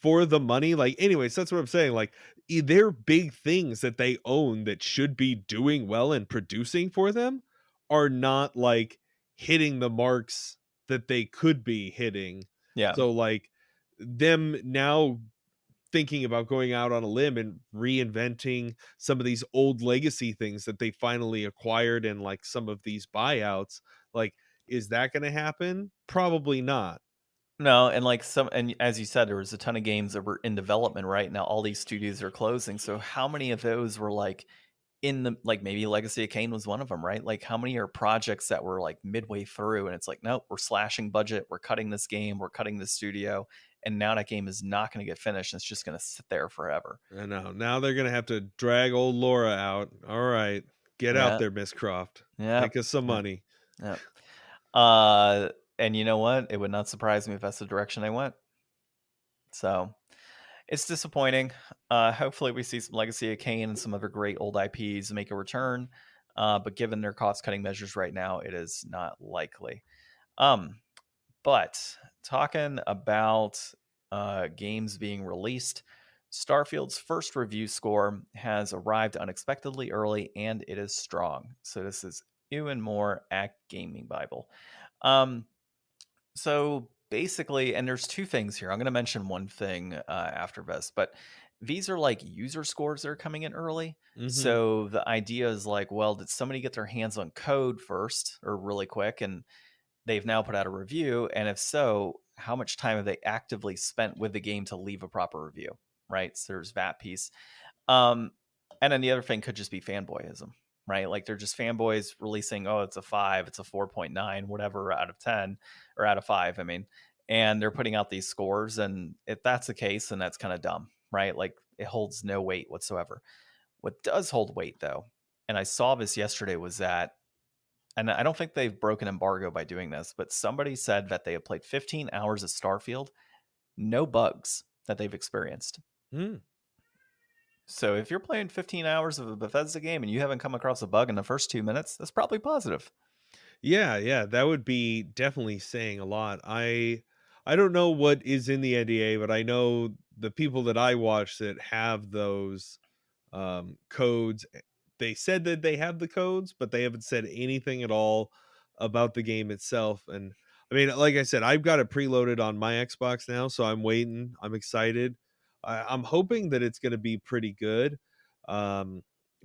[SPEAKER 2] for the money, like anyways, that's what I'm saying. Like they're big things that they own that should be doing well and producing for them are not like hitting the marks that they could be hitting.
[SPEAKER 1] Yeah.
[SPEAKER 2] So like them now thinking about going out on a limb and reinventing some of these old legacy things that they finally acquired in like some of these buyouts, like is that going to happen? Probably not.
[SPEAKER 1] No, and like some, and as you said, there was a ton of games that were in development right now. All these studios are closing. So how many of those were like in the, like maybe Legacy of Kain was one of them, right? Like how many are projects that were like midway through and it's like, nope, we're slashing budget, we're cutting this game, we're cutting this studio, and now that game is not going to get finished. It's just going to sit there forever.
[SPEAKER 2] I know. Now they're going to have to drag old Laura out. All right. Get out
[SPEAKER 1] Yeah.
[SPEAKER 2] there, Miss Croft.
[SPEAKER 1] Yeah.
[SPEAKER 2] Make us some
[SPEAKER 1] Yeah.
[SPEAKER 2] money.
[SPEAKER 1] Yeah. And you know what? It would not surprise me if that's the direction they went. So it's disappointing. Hopefully, we see some Legacy of Kain and some other great old IPs make a return. But given their cost cutting measures right now, it is not likely. Um, but talking about games being released, Starfield's first review score has arrived unexpectedly early and it is strong. So this is Ewan Moore at Gaming Bible. Um, so basically, and there's two things here. I'm going to mention one thing after this, but these are like user scores that are coming in early.
[SPEAKER 2] Mm-hmm.
[SPEAKER 1] So the idea is like, well, did somebody get their hands on code first or really quick? And they've now put out a review. And if so, how much time have they actively spent with the game to leave a proper review? Right. So there's that piece. Um, and then the other thing could just be fanboyism, right? Like they're just fanboys releasing, oh, it's a 5, it's a 4.9, whatever out of 10 or out of 5, I mean, and they're putting out these scores. And if that's the case, then that's kind of dumb, right? Like it holds no weight whatsoever. What does hold weight though, and I saw this yesterday, was that, and I don't think they've broken embargo by doing this, but somebody said that they have played 15 hours of Starfield, no bugs that they've experienced.
[SPEAKER 2] Mm.
[SPEAKER 1] So if you're playing 15 hours of a Bethesda game and you haven't come across a bug in the first 2 minutes, that's probably positive.
[SPEAKER 2] Yeah, that would be definitely saying a lot. I don't know what is in the NDA, but I know the people that I watch that have those codes, they said that they have the codes, but they haven't said anything at all about the game itself. And I mean, like I said, I've got it preloaded on my Xbox now, so I'm waiting. I'm excited. I'm hoping that it's going to be pretty good. Um,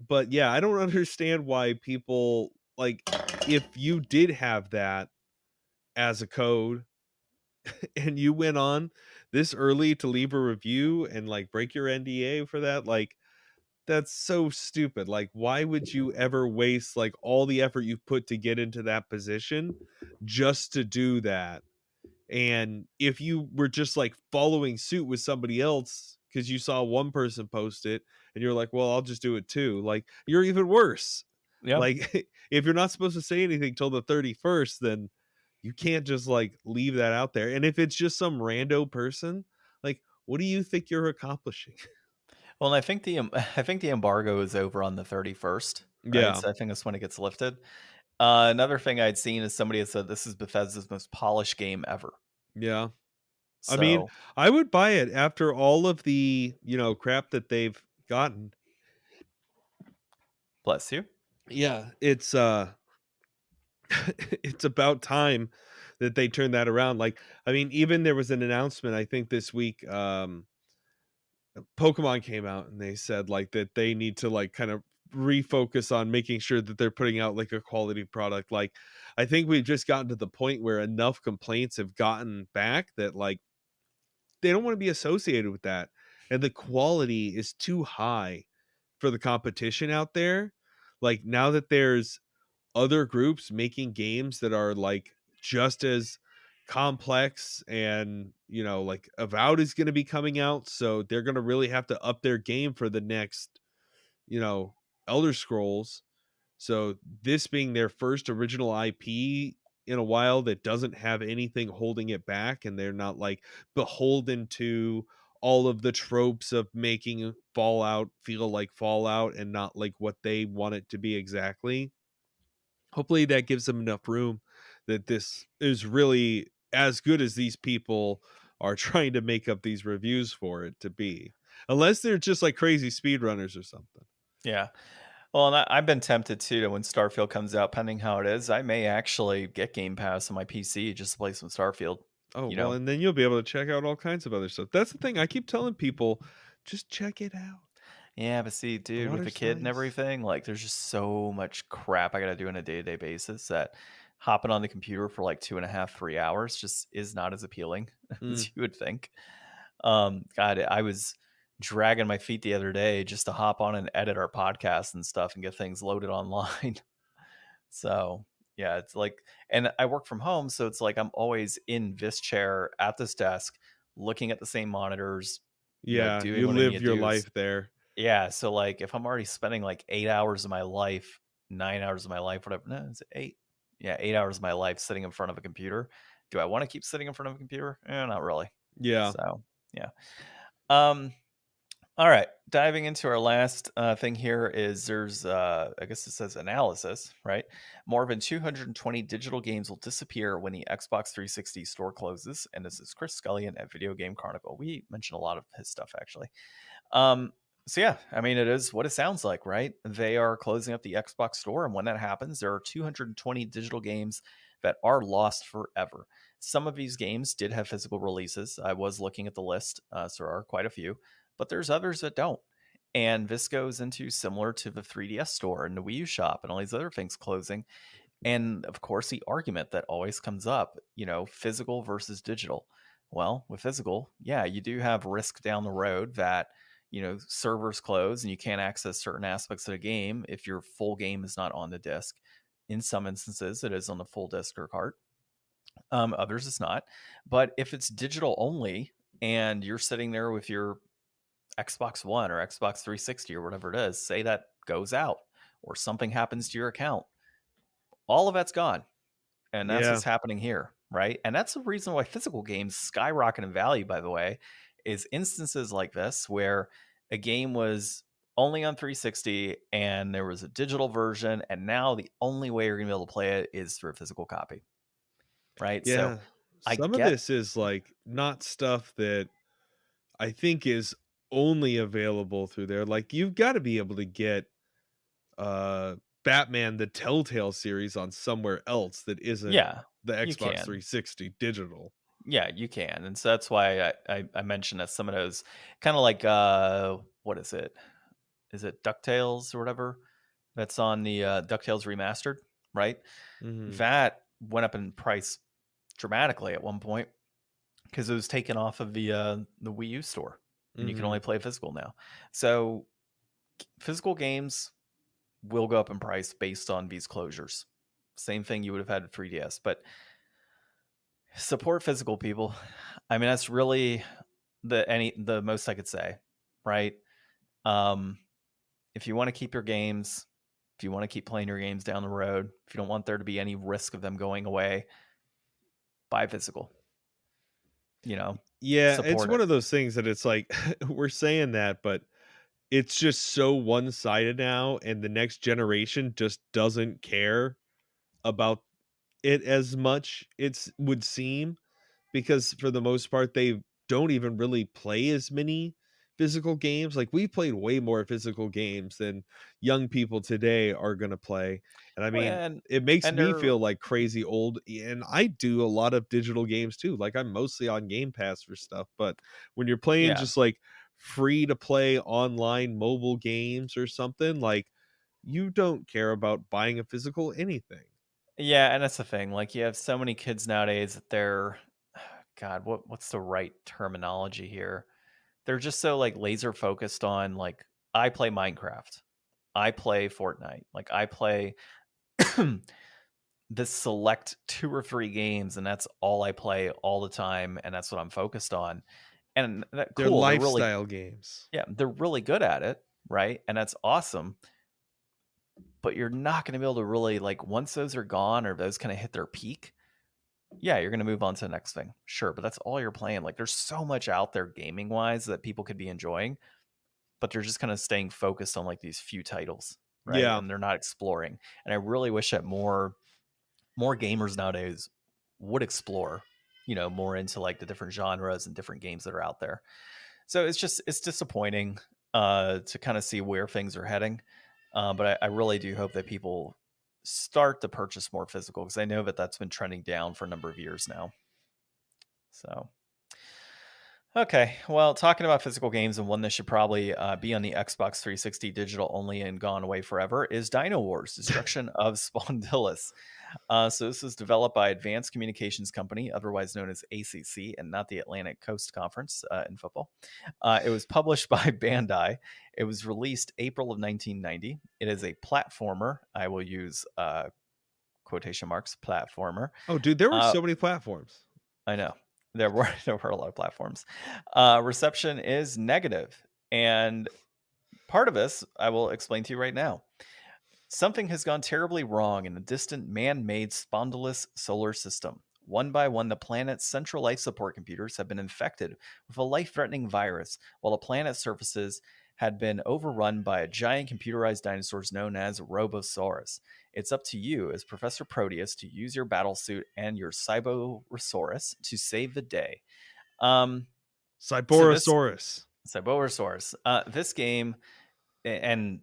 [SPEAKER 2] but yeah, I don't understand why people like if you did have that as a code and you went on this early to leave a review and like break your NDA for that, like that's so stupid. Like why would you ever waste like all the effort you've put to get into that position just to do that? And if you were just like following suit with somebody else because you saw one person post it and you're like, well, I'll just do it too, like you're even worse.
[SPEAKER 1] Yeah.
[SPEAKER 2] Like if you're not supposed to say anything till the 31st, then you can't just like leave that out there. And if it's just some rando person, like what do you think you're accomplishing?
[SPEAKER 1] Well, and I think the embargo is over on the 31st, right?
[SPEAKER 2] Yeah.
[SPEAKER 1] So I think that's when it gets lifted. Another thing I'd seen is somebody had said this is Bethesda's most polished game ever.
[SPEAKER 2] Yeah. I mean,
[SPEAKER 1] So,
[SPEAKER 2] I would buy it after all of the, crap that they've gotten.
[SPEAKER 1] bless you.
[SPEAKER 2] Yeah, it's it's about time that they turn that around. Like, I mean, even there was an announcement I think this week, Pokemon came out and they said like that they need to like kind of refocus on making sure that they're putting out like a quality product. Like, I think we've just gotten to the point where enough complaints have gotten back that like they don't want to be associated with that. And the quality is too high for the competition out there. Like, now that there's other groups making games that are like just as complex, and like Avowed is going to be coming out, so they're going to really have to up their game for the next you know Elder Scrolls. So this being their first original IP in a while that doesn't have anything holding it back, and they're not like beholden to all of the tropes of making Fallout feel like Fallout and not like what they want it to be exactly. Hopefully that gives them enough room that this is really as good as these people are trying to make up these reviews for it to be. Unless they're just like crazy speedrunners or something.
[SPEAKER 1] Yeah. Well, and I've been tempted too to when Starfield comes out, pending how it is, I may actually get Game Pass on my PC just to play some Starfield.
[SPEAKER 2] Oh,
[SPEAKER 1] You
[SPEAKER 2] well,
[SPEAKER 1] know,
[SPEAKER 2] and then you'll be able to check out all kinds of other stuff. That's the thing. I keep telling people, just check it out.
[SPEAKER 1] yeah, but see,
[SPEAKER 2] The
[SPEAKER 1] dude, with a
[SPEAKER 2] water's
[SPEAKER 1] kid and
[SPEAKER 2] nice.
[SPEAKER 1] everything, like, there's just so much crap I got to do on a day-to-day basis that hopping on the computer for like 2.5, 3 hours just is not as appealing
[SPEAKER 2] Mm,
[SPEAKER 1] as you would think. God, I was dragging my feet the other day just to hop on and edit our podcast and stuff and get things loaded online. So yeah, it's like, and I work from home, so it's like I'm always in this chair at this desk, looking at the same monitors,
[SPEAKER 2] yeah,
[SPEAKER 1] doing
[SPEAKER 2] you
[SPEAKER 1] what I
[SPEAKER 2] live
[SPEAKER 1] need
[SPEAKER 2] your
[SPEAKER 1] to do.
[SPEAKER 2] life there.
[SPEAKER 1] Yeah, so like if I'm already spending like 8 hours of my life, 9 hours of my life, whatever, no, it's eight. Yeah, 8 hours of my life sitting in front of a computer. Do I want to keep sitting in front of a computer? Not really.
[SPEAKER 2] Yeah.
[SPEAKER 1] So yeah. Um, all right, diving into our last thing here is there's, I guess it says analysis, right? More than 220 digital games will disappear when the Xbox 360 store closes. And this is Chris Scullion at Video Game Chronicle. We mentioned a lot of his stuff, actually. Um, so, yeah, I mean, it is what it sounds like, right? They are closing up the Xbox store. And when that happens, there are 220 digital games that are lost forever. Some of these games did have physical releases. I was looking at the list, so there are quite a few, but there's others that don't. And this goes into similar to the 3DS store and the Wii U shop and all these other things closing. And of course, the argument that always comes up, physical versus digital. Well, with physical, yeah, you do have risk down the road that, servers close and you can't access certain aspects of the game if your full game is not on the disc. In some instances, it is on the full disc or cart. Others, it's not. But if it's digital only and you're sitting there with your Xbox One or Xbox 360 or whatever it is, say that goes out or something happens to your account, all of that's gone. And that's
[SPEAKER 2] Yeah.
[SPEAKER 1] what's happening here, right? And that's the reason why physical games skyrocket in value, by the way, is instances like this where a game was only on 360 and there was a digital version, and now the only way you're going to be able to play it is through a physical copy, right? So
[SPEAKER 2] Yeah.
[SPEAKER 1] I
[SPEAKER 2] Some of
[SPEAKER 1] get,
[SPEAKER 2] this is like not stuff that I think is only available through there. Like, you've got to be able to get uh Batman the Telltale series on somewhere else that isn't
[SPEAKER 1] yeah,
[SPEAKER 2] the
[SPEAKER 1] you
[SPEAKER 2] Xbox
[SPEAKER 1] can.
[SPEAKER 2] 360 digital.
[SPEAKER 1] Yeah, you can. And so that's why I mentioned that some of those kind of like, what is it? Is it DuckTales or whatever? That's on the DuckTales remastered, right?
[SPEAKER 2] Mhm.
[SPEAKER 1] That went up in price dramatically at one point because it was taken off of the Wii U store, and you can only
[SPEAKER 2] Mhm.
[SPEAKER 1] play physical now. So physical games will go up in price based on these closures. Same thing you would have had with 3DS, but support physical, people. I mean, that's really the most I could say, right? Um, if you want to keep your games, if you want to keep playing your games down the road, if you don't want there to be any risk of them going away, buy physical.
[SPEAKER 2] Yeah, it's
[SPEAKER 1] Support
[SPEAKER 2] one
[SPEAKER 1] it.
[SPEAKER 2] of those things that it's like we're saying that, but it's just so one-sided now, and the next generation just doesn't care about it as much, it's would seem, because for the most part they don't even really play as many physical games. Like we played way more physical games than young people today are going to play. And I
[SPEAKER 1] Well,
[SPEAKER 2] mean, it makes
[SPEAKER 1] and
[SPEAKER 2] me
[SPEAKER 1] they're
[SPEAKER 2] feel like crazy old, and I do a lot of digital games too. Like I'm mostly on Game Pass for stuff, but when you're playing
[SPEAKER 1] yeah.
[SPEAKER 2] just like free to play online mobile games or something, like you don't care about buying a physical anything.
[SPEAKER 1] Yeah, and that's the thing. Like you have so many kids nowadays that they're God, what's the right terminology here? They're just so like laser focused on like I play Minecraft. I play Fortnite. Like I play this select 2 or 3 games and that's all I play all the time and that's what I'm focused on. And that
[SPEAKER 2] They're
[SPEAKER 1] cool, they're really
[SPEAKER 2] lifestyle games.
[SPEAKER 1] yeah, they're really good at it, right? And that's awesome. But you're not going to be able to really like once those are gone or those kind of hit their peak, yeah, you're going to move on to the next thing. Sure, but that's all you're playing. Like there's so much out there gaming wise that people could be enjoying, but they're just kind of staying focused on like these few titles, right?
[SPEAKER 2] Yeah.
[SPEAKER 1] And they're not exploring. And I really wish that more gamers nowadays would explore, more into like the different genres and different games that are out there. So it's disappointing to kind of see where things are heading. But I really do hope that people start to purchase more physical because I know that that's been trending down for a number of years now. So, okay. Well, talking about physical games and one that should probably be on the Xbox 360 digital only and gone away forever is Dynowarz, Destruction of Spondylus. So this is developed by Advanced Communications Company, otherwise known as ACC, and not the Atlantic Coast Conference in football. It was published by Bandai. It was released April of 1990. It is a platformer. I will use quotation marks, platformer.
[SPEAKER 2] Oh, dude, there were so many platforms.
[SPEAKER 1] I know. There were a lot of platforms. Reception is negative, and part of this I will explain to you right now. Something has gone terribly wrong in the distant man-made Spondylus solar system. One by one, the planet's central life support computers have been infected with a life-threatening virus, while the planet's surfaces had been overrun by a giant computerized dinosaurs known as Robosaurus. It's up to you as Professor Proteus to use your battlesuit and your Cyborosaurus to save the day.
[SPEAKER 2] Cyborosaurus.
[SPEAKER 1] Cyborosaurus. This game, and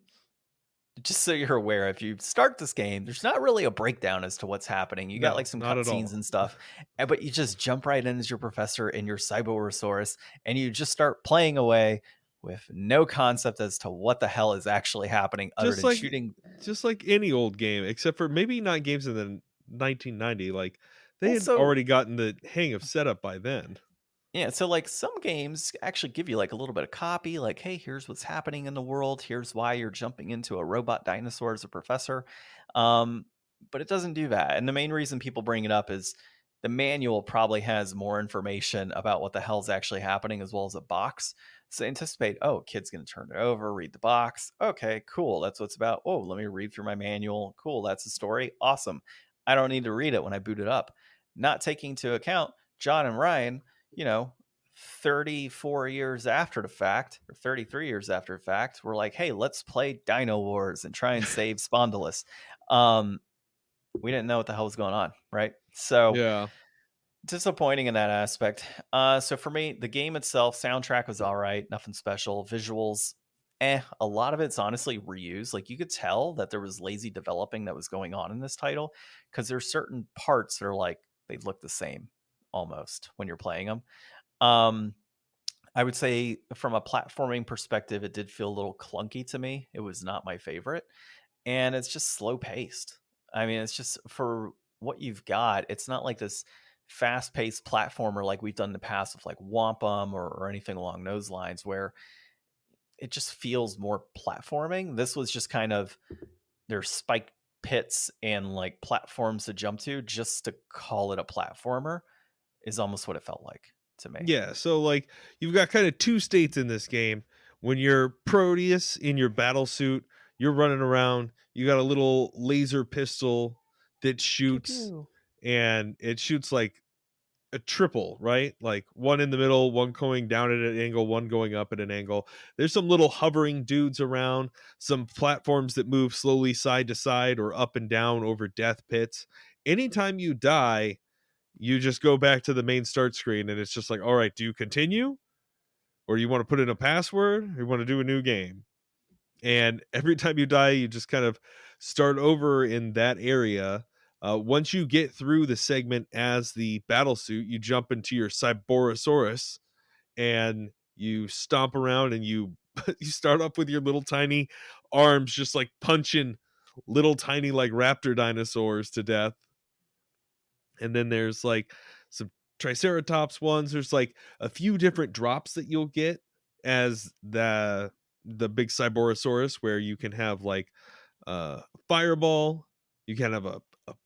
[SPEAKER 1] just so you're aware, if you start this game, there's not really a breakdown as to what's happening. You got
[SPEAKER 2] No,
[SPEAKER 1] like some
[SPEAKER 2] not at all.
[SPEAKER 1] cutscenes and stuff, but you just jump right in as your professor in your Cyborosaurus, and you just start playing away with no concept as to what the hell is actually happening other than shooting.
[SPEAKER 2] Just like any old game, except for maybe not games in the 1990. Like they had
[SPEAKER 1] Also,
[SPEAKER 2] already gotten the hang of setup by then.
[SPEAKER 1] yeah, so like some games actually give you like a little bit of copy, like, hey, here's what's happening in the world. Here's why you're jumping into a robot dinosaur as a professor. But it doesn't do that. And the main reason people bring it up is the manual probably has more information about what the hell's actually happening as well as a box. So anticipate, oh, kid's going to turn it over, read the box. Okay, cool. That's what it's about. Oh, let me read through my manual. Cool. That's the story. Awesome. I don't need to read it when I boot it up. Not taking into account John and Ryan, 34 years after the fact, or 33 years after the fact, we're like, hey, let's play Dynowarz and try and save Spondylus. We didn't know what the hell was going on, right? So
[SPEAKER 2] Yeah.
[SPEAKER 1] disappointing in that aspect. So for me, the game itself, soundtrack was all right, nothing special. Visuals, a lot of it's honestly reused. Like you could tell that there was lazy developing that was going on in this title because there's certain parts that are like they look the same almost when you're playing them. I would say from a platforming perspective, it did feel a little clunky to me. It was not my favorite. And it's just slow paced. I mean, it's just for what you've got, it's not like this fast paced platformer like we've done in the past with like Wampum or anything along those lines where it just feels more platforming. This was just kind of there's spike pits and like platforms to jump to just to call it a platformer is almost what it felt like to me.
[SPEAKER 2] Yeah, so like you've got kind of two states in this game. When you're Proteus in your battle suit, you're running around, you got a little laser pistol that shoots,
[SPEAKER 1] Pew, pew.
[SPEAKER 2] and it shoots like a triple, right? Like one in the middle, one going down at an angle, one going up at an angle. There's some little hovering dudes around, some platforms that move slowly side to side or up and down over death pits. Anytime you die, you just go back to the main start screen and it's just like, all right, do you continue? Or you want to put in a password? Or you want to do a new game? And every time you die, you just kind of start over in that area. Once you get through the segment as the battle suit, you jump into your Cyborosaurus and you stomp around and you you start up with your little tiny arms just like punching little tiny like raptor dinosaurs to death. And then there's like some triceratops ones. There's like a few different drops that you'll get as the big Cyborosaurus, where you can have like fireball, you can have a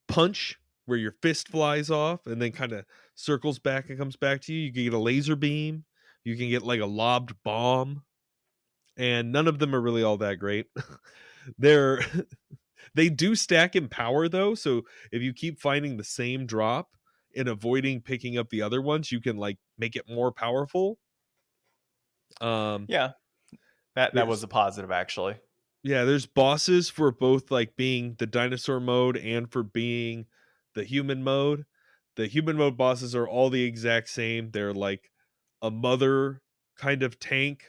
[SPEAKER 2] punch where your fist flies off and then kind of circles back and comes back to you. You can get a laser beam, you can get like a lobbed bomb, and none of them are really all that great. They're they do stack in power though, so if you keep finding the same drop and avoiding picking up the other ones, you can like make it more powerful.
[SPEAKER 1] Yeah, that was
[SPEAKER 2] There's
[SPEAKER 1] a positive actually.
[SPEAKER 2] Yeah, there's bosses for both like being the dinosaur mode and for being the human mode. The human mode bosses are all the exact same. They're like a mother kind of tank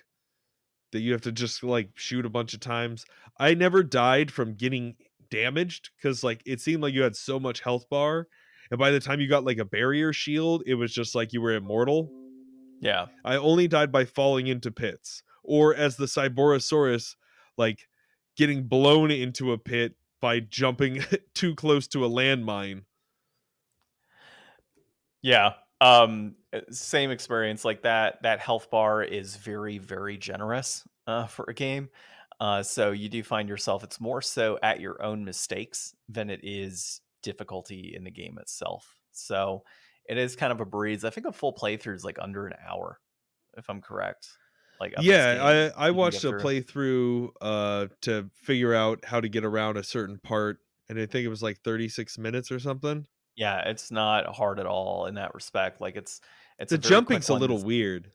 [SPEAKER 2] that you have to just like shoot a bunch of times. I never died from getting damaged because like it seemed like you had so much health bar. And by the time you got like a barrier shield, it was just like you were immortal.
[SPEAKER 1] Yeah.
[SPEAKER 2] I only died by falling into pits, or as the Cyborosaurus, like getting blown into a pit by jumping too close to a landmine.
[SPEAKER 1] Yeah. Same experience. Like that health bar is very, very generous for a game. So you do find yourself, it's more so at your own mistakes than it is difficulty in the game itself. So it is kind of a breeze. I think a full playthrough is like under an hour, if I'm correct. Like of this game
[SPEAKER 2] Yeah, I
[SPEAKER 1] you can
[SPEAKER 2] watched
[SPEAKER 1] get
[SPEAKER 2] a
[SPEAKER 1] through.
[SPEAKER 2] playthrough to figure out how to get around a certain part, and I think it was like 36 minutes or something.
[SPEAKER 1] Yeah, it's not hard at all in that respect. Like it's
[SPEAKER 2] The
[SPEAKER 1] a very quick
[SPEAKER 2] jumping's a
[SPEAKER 1] one.
[SPEAKER 2] little weird.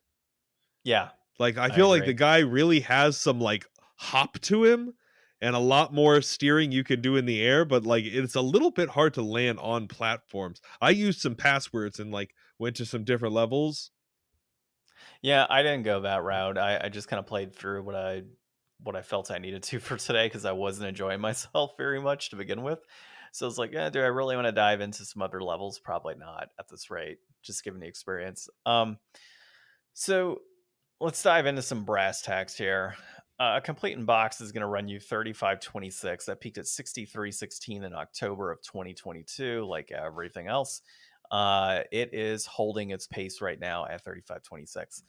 [SPEAKER 1] Yeah,
[SPEAKER 2] Like I
[SPEAKER 1] I
[SPEAKER 2] feel like the
[SPEAKER 1] agree.
[SPEAKER 2] guy really has some like hop to him and a lot more steering you can do in the air, but like it's a little bit hard to land on platforms. I used some passwords and like went to some different levels.
[SPEAKER 1] Yeah, I didn't go that route. I just kind of played through what I felt I needed to for today because I wasn't enjoying myself very much to begin with. So it's like, yeah, do I really want to dive into some other levels? Probably not at this rate, just given the experience. So let's dive into some brass tacks here. A complete in box is going to run you 35.26. That peaked at 63.16 in October of 2022, like everything else. It is holding its pace right now at 35.26.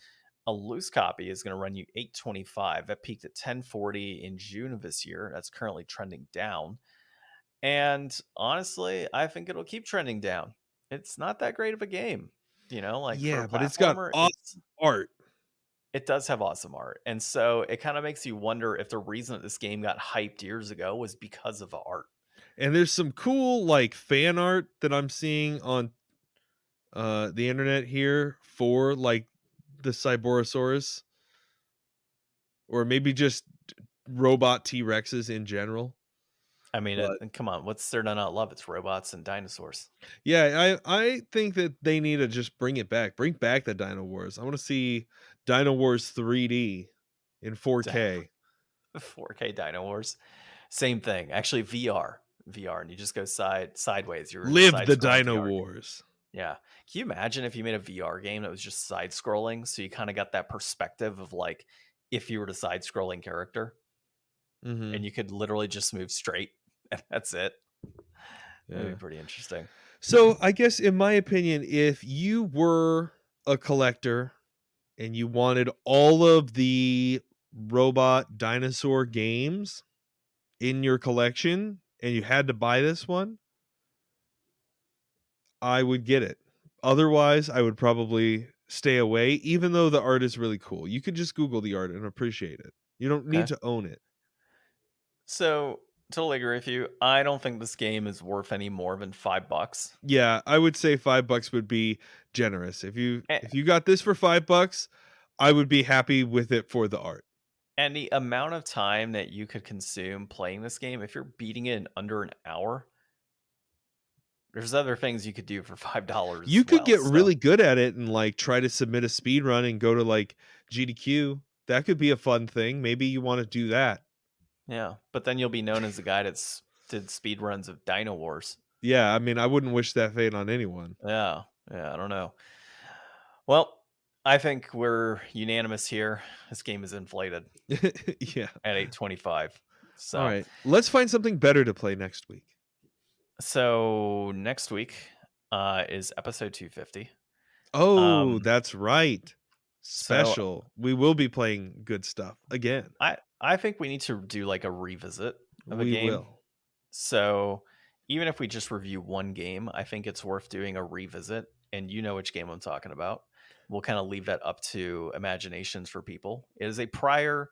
[SPEAKER 1] A loose copy is going to run you 8.25. That peaked at 10.40 in June of this year. That's currently trending down. And honestly, I think it'll keep trending down. It's not that great of a game, like for a
[SPEAKER 2] Yeah, but it's got
[SPEAKER 1] platformer.
[SPEAKER 2] awesome art.
[SPEAKER 1] It does have awesome art. And so it kind of makes you wonder if the reason that this game got hyped years ago was because of the art.
[SPEAKER 2] And there's some cool like fan art that I'm seeing on the internet here for like the Cyborosaurus, or maybe just robot T-Rexes in general.
[SPEAKER 1] I mean,
[SPEAKER 2] But
[SPEAKER 1] come on, what's there to not love? It's robots and dinosaurs.
[SPEAKER 2] yeah, I think that they need to just bring it back. Bring back the Dynowarz. I want to see Dynowarz 3D in 4K.
[SPEAKER 1] 4K Dynowarz. Same thing. Actually, VR, and you just go sideways. You're in a
[SPEAKER 2] Live the
[SPEAKER 1] side-scrolling
[SPEAKER 2] Dino
[SPEAKER 1] VR game.
[SPEAKER 2] Wars.
[SPEAKER 1] Yeah. Can you imagine if you made a VR game that was just side-scrolling, so you kind of got that perspective of like if you were the side-scrolling character, and you could literally just move straight, and that's it. That'd be pretty interesting.
[SPEAKER 2] So I guess in my opinion, if you were a collector and you wanted all of the robot dinosaur games in your collection and you had to buy this one, I would get it. Otherwise, I would probably stay away, even though the art is really cool. You could just Google the art and appreciate it. You don't need
[SPEAKER 1] Okay.
[SPEAKER 2] to own it.
[SPEAKER 1] So totally agree with you. I don't think this game is worth any more than $5.
[SPEAKER 2] Yeah, I would say $5 would be generous. If you
[SPEAKER 1] And,
[SPEAKER 2] if you got this for $5, I would be happy with it for the art.
[SPEAKER 1] and the amount of time that you could consume playing this game, if you're beating it in under an hour, There's other things you could do for $5
[SPEAKER 2] You
[SPEAKER 1] as
[SPEAKER 2] could
[SPEAKER 1] well.
[SPEAKER 2] get really good at it and like try to submit a speed run and go to like GDQ. That could be a fun thing. Maybe you want to do that.
[SPEAKER 1] Yeah, but then you'll be known as the guy that did speed runs of Dynowarz.
[SPEAKER 2] Yeah, I mean, I wouldn't wish that fate on anyone.
[SPEAKER 1] Yeah, I don't know. Well, I think we're unanimous here. This game is inflated
[SPEAKER 2] Yeah.
[SPEAKER 1] at 825. So,
[SPEAKER 2] all right, let's find something better to play next week.
[SPEAKER 1] So next week is episode 250.
[SPEAKER 2] Oh, that's right. Special. We will be playing good stuff again.
[SPEAKER 1] I think we need to do like a revisit of a game.
[SPEAKER 2] Will.
[SPEAKER 1] So even if we just review one game, I think it's worth doing a revisit. And you know which game I'm talking about. We'll kind of leave that up to imaginations for people. It is a prior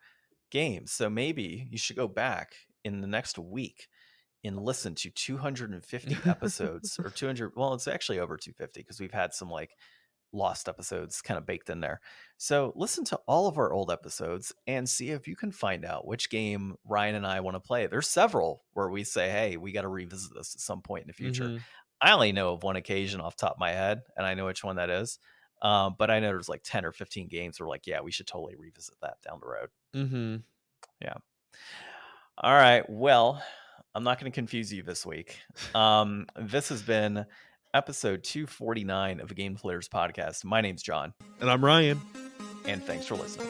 [SPEAKER 1] game. So maybe you should go back in the next week and listen to 250 episodes or 200. Well, it's actually over 250 because we've had some like lost episodes kind of baked in there. So listen to all of our old episodes and see if you can find out which game Ryan and I want to play. There's several where we say, hey, we got to revisit this at some point in the future.
[SPEAKER 2] Mm-hmm.
[SPEAKER 1] I only know of one occasion off the top of my head, and I know which one that is. But I know there's like 10 or 15 games where like, yeah, we should totally revisit that down the road.
[SPEAKER 2] Mm-hmm.
[SPEAKER 1] Yeah. All right. Well, I'm not going to confuse you this week. This has been episode 249 of the Game Deflators Podcast. My name's John.
[SPEAKER 2] And I'm Ryan.
[SPEAKER 1] And thanks for listening.